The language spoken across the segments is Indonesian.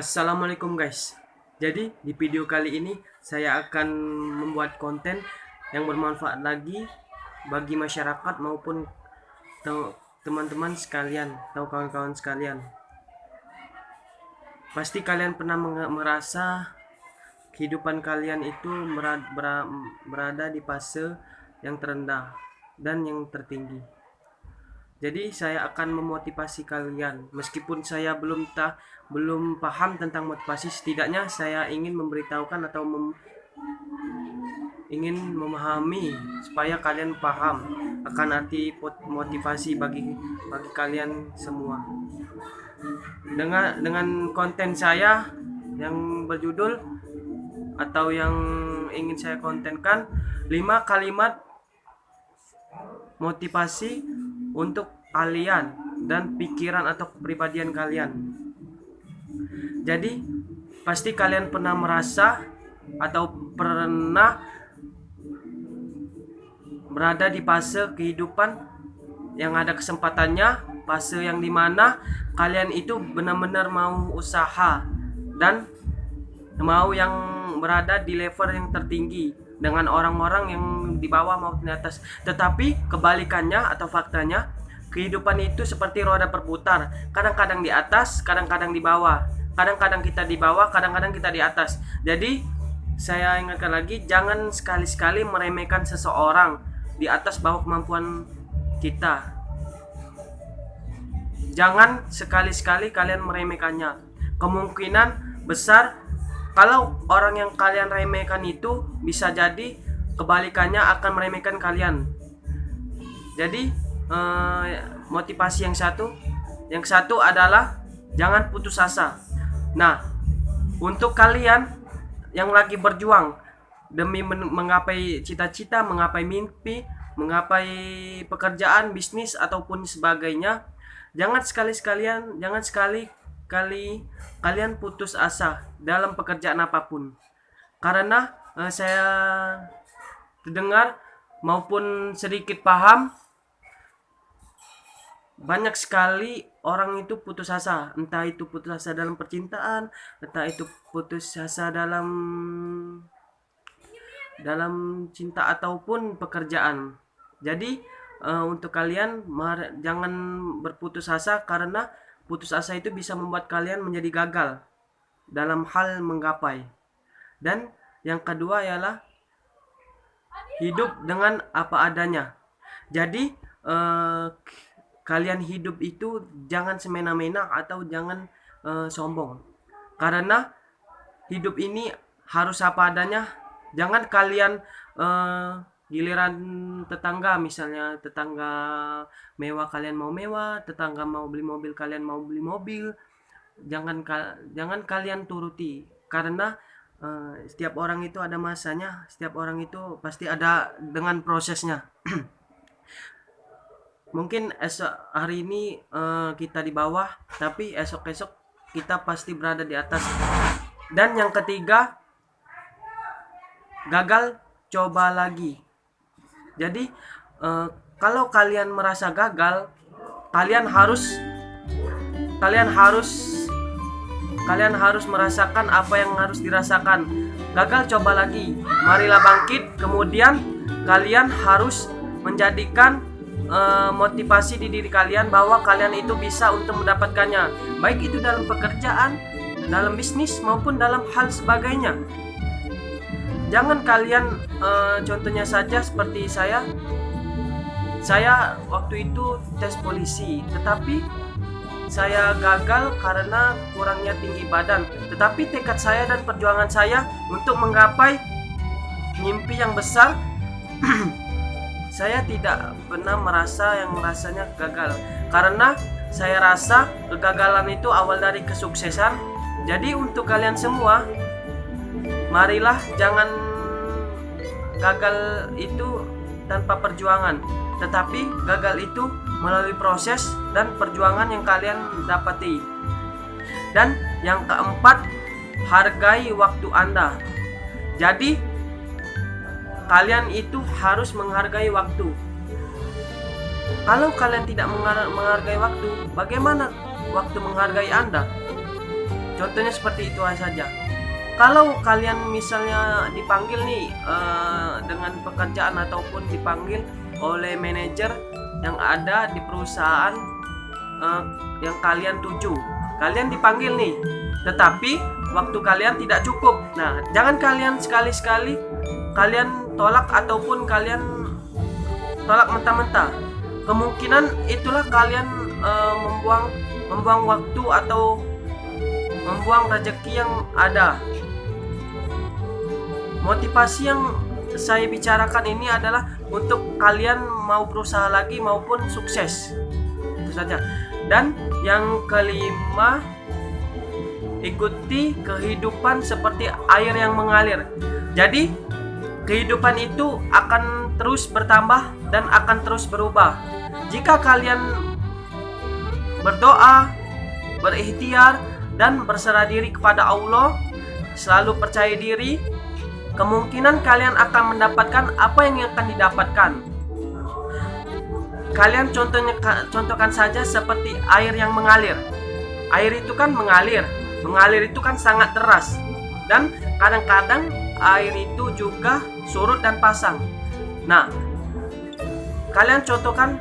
Assalamualaikum guys. Jadi di video kali ini saya akan membuat konten yang bermanfaat lagi bagi masyarakat maupun teman-teman sekalian atau kawan-kawan sekalian. Pasti kalian pernah merasa kehidupan kalian itu berada di fase yang terendah dan yang tertinggi. Jadi saya akan memotivasi kalian. Meskipun saya belum paham tentang motivasi, setidaknya saya ingin memberitahukan atau ingin memahami supaya kalian paham akan arti motivasi bagi kalian semua. Dengan konten saya yang berjudul atau yang ingin saya kontenkan 5 kalimat motivasi untuk kalian dan pikiran atau kepribadian kalian. Jadi pasti kalian pernah merasa atau pernah berada di fase kehidupan yang ada kesempatannya, fase yang dimana kalian itu benar-benar mau usaha dan mau yang berada di level yang tertinggi dengan orang-orang yang di bawah maupun di atas. Tetapi kebalikannya atau faktanya, kehidupan itu seperti roda berputar. Kadang-kadang di atas, kadang-kadang di bawah. Kadang-kadang kita di bawah, kadang-kadang kita di atas. Jadi saya ingatkan lagi, jangan sekali-sekali meremehkan seseorang di atas bawah kemampuan kita. Jangan sekali-sekali kalian meremehkannya. Kemungkinan besar kalau orang yang kalian remehkan itu bisa jadi kebalikannya akan meremehkan kalian. Jadi motivasi yang satu adalah jangan putus asa. Nah, untuk kalian yang lagi berjuang demi menggapai cita-cita, menggapai mimpi, menggapai pekerjaan, bisnis ataupun sebagainya, jangan sekali kalian putus asa dalam pekerjaan apapun. Karena saya dengar maupun sedikit paham, banyak sekali orang itu putus asa. Entah itu putus asa dalam percintaan, entah itu putus asa dalam cinta ataupun pekerjaan. Jadi untuk kalian jangan berputus asa, karena putus asa itu bisa membuat kalian menjadi gagal dalam hal menggapai. Dan yang kedua ialah hidup dengan apa adanya. Jadi kalian hidup itu jangan semena-mena atau jangan sombong. Karena hidup ini harus apa adanya. Jangan kalian giliran tetangga, misalnya tetangga mewah kalian mau mewah, tetangga mau beli mobil kalian mau beli mobil, jangan kalian turuti. Karena setiap orang itu ada masanya, setiap orang itu pasti ada dengan prosesnya. Mungkin esok hari ini kita di bawah, tapi esok kita pasti berada di atas. Dan yang ketiga, gagal coba lagi. Jadi kalau kalian merasa gagal, kalian harus merasakan apa yang harus dirasakan. Gagal coba lagi, marilah bangkit. Kemudian kalian harus menjadikan motivasi di diri kalian bahwa kalian itu bisa untuk mendapatkannya, baik itu dalam pekerjaan, dalam bisnis maupun dalam hal sebagainya. Jangan kalian contohnya saja seperti saya waktu itu tes polisi, tetapi saya gagal karena kurangnya tinggi badan. Tetapi tekad saya dan perjuangan saya untuk menggapai mimpi yang besar, saya tidak pernah merasa yang rasanya gagal. Karena saya rasa kegagalan itu awal dari kesuksesan. Jadi untuk kalian semua, marilah jangan gagal itu tanpa perjuangan, tetapi gagal itu melalui proses dan perjuangan yang kalian dapati. Dan yang keempat, hargai waktu Anda. Jadi kalian itu harus menghargai waktu. Kalau kalian tidak menghargai waktu, bagaimana waktu menghargai Anda? Contohnya seperti itu saja. Kalau kalian misalnya dipanggil nih dengan pekerjaan ataupun dipanggil oleh manajer yang ada di perusahaan yang kalian tuju, kalian dipanggil nih, tetapi waktu kalian tidak cukup. Nah, jangan kalian sekali-sekali kalian tolak ataupun kalian tolak mentah-mentah. Kemungkinan itulah kalian membuang waktu atau membuang rezeki yang ada. Motivasi yang saya bicarakan ini adalah untuk kalian mau berusaha lagi maupun sukses. Itu saja. Dan yang kelima, ikuti kehidupan seperti air yang mengalir. Jadi kehidupan itu akan terus bertambah dan akan terus berubah. Jika kalian berdoa, berikhtiar, dan berserah diri kepada Allah, selalu percaya diri, kemungkinan kalian akan mendapatkan apa yang akan didapatkan. Kalian contohkan saja seperti air yang mengalir. Air itu kan mengalir itu kan sangat deras, dan kadang-kadang air itu juga surut dan pasang. Nah, kalian contohkan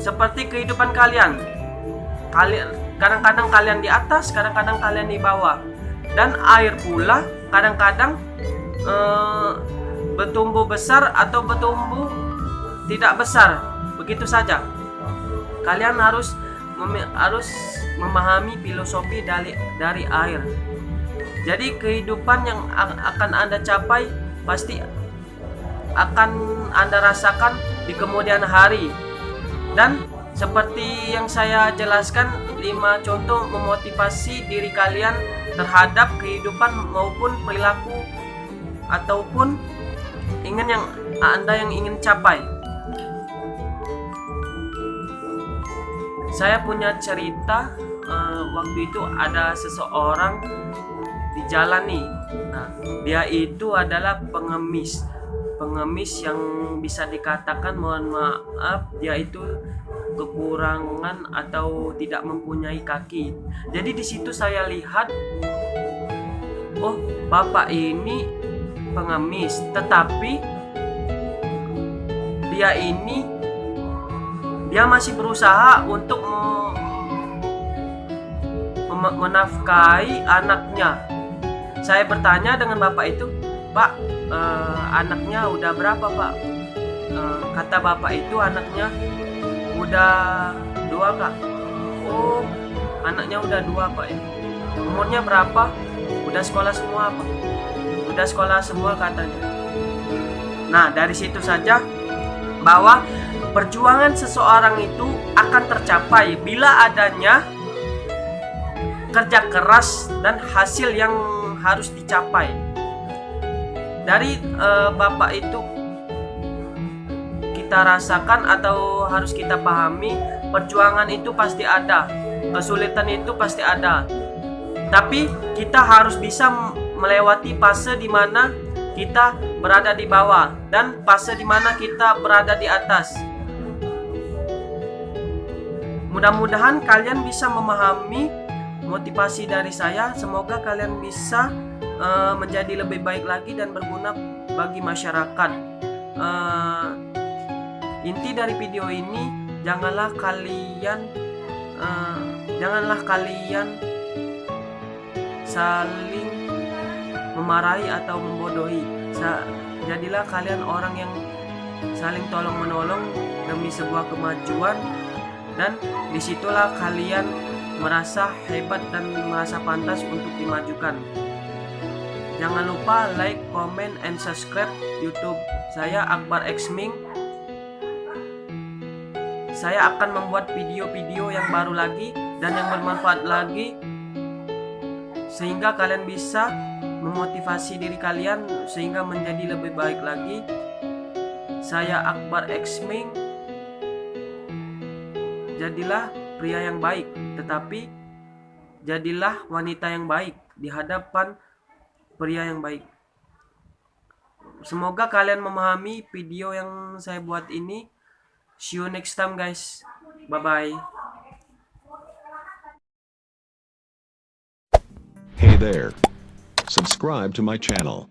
seperti kehidupan kalian. Kadang-kadang kalian di atas, kadang-kadang kalian di bawah. Dan air pula kadang-kadang bertumbuh besar atau bertumbuh tidak besar. Begitu saja. Kalian harus memahami filosofi dari air. Jadi kehidupan yang akan Anda capai pasti akan Anda rasakan di kemudian hari. Dan seperti yang saya jelaskan, 5 contoh memotivasi diri kalian terhadap kehidupan maupun perilaku ataupun Anda yang ingin capai. Saya punya cerita, waktu itu ada seseorang di jalan nih. Nah, dia itu adalah pengemis yang bisa dikatakan, mohon maaf, dia itu kekurangan atau tidak mempunyai kaki. Jadi di situ saya lihat, oh, bapak ini pengemis, tetapi dia masih berusaha untuk menafkahi anaknya. Saya bertanya dengan bapak itu, Pak, anaknya udah berapa, Pak? Kata bapak itu, anaknya udah 2, Kak. Oh, anaknya udah 2, Pak ya. Umurnya berapa? Udah sekolah semua, Pak. Udah sekolah semua, katanya. Nah, dari situ saja bahwa perjuangan seseorang itu akan tercapai bila adanya kerja keras dan hasil yang harus dicapai. Dari bapak itu kita rasakan atau harus kita pahami, perjuangan itu pasti ada, kesulitan itu pasti ada. Tapi kita harus bisa melewati fase di mana kita berada di bawah dan fase di mana kita berada di atas. Mudah-mudahan kalian bisa memahami motivasi dari saya. Semoga kalian bisa menjadi lebih baik lagi dan berguna bagi masyarakat. Inti dari video ini, janganlah kalian saling memarahi atau membodohi. Jadilah kalian orang yang saling tolong menolong demi sebuah kemajuan, dan disitulah kalian merasa hebat dan merasa pantas untuk dimajukan. Jangan lupa like, comment, and subscribe YouTube saya, Akbar X Ming. Saya akan membuat video-video yang baru lagi dan yang bermanfaat lagi, sehingga kalian bisa memotivasi diri kalian sehingga menjadi lebih baik lagi. Saya Akbar X Ming. Jadilah pria yang baik, tetapi jadilah wanita yang baik di hadapan pria yang baik. Semoga kalian memahami video yang saya buat ini. See you next time, guys. Bye bye. Hey there. Subscribe to my channel.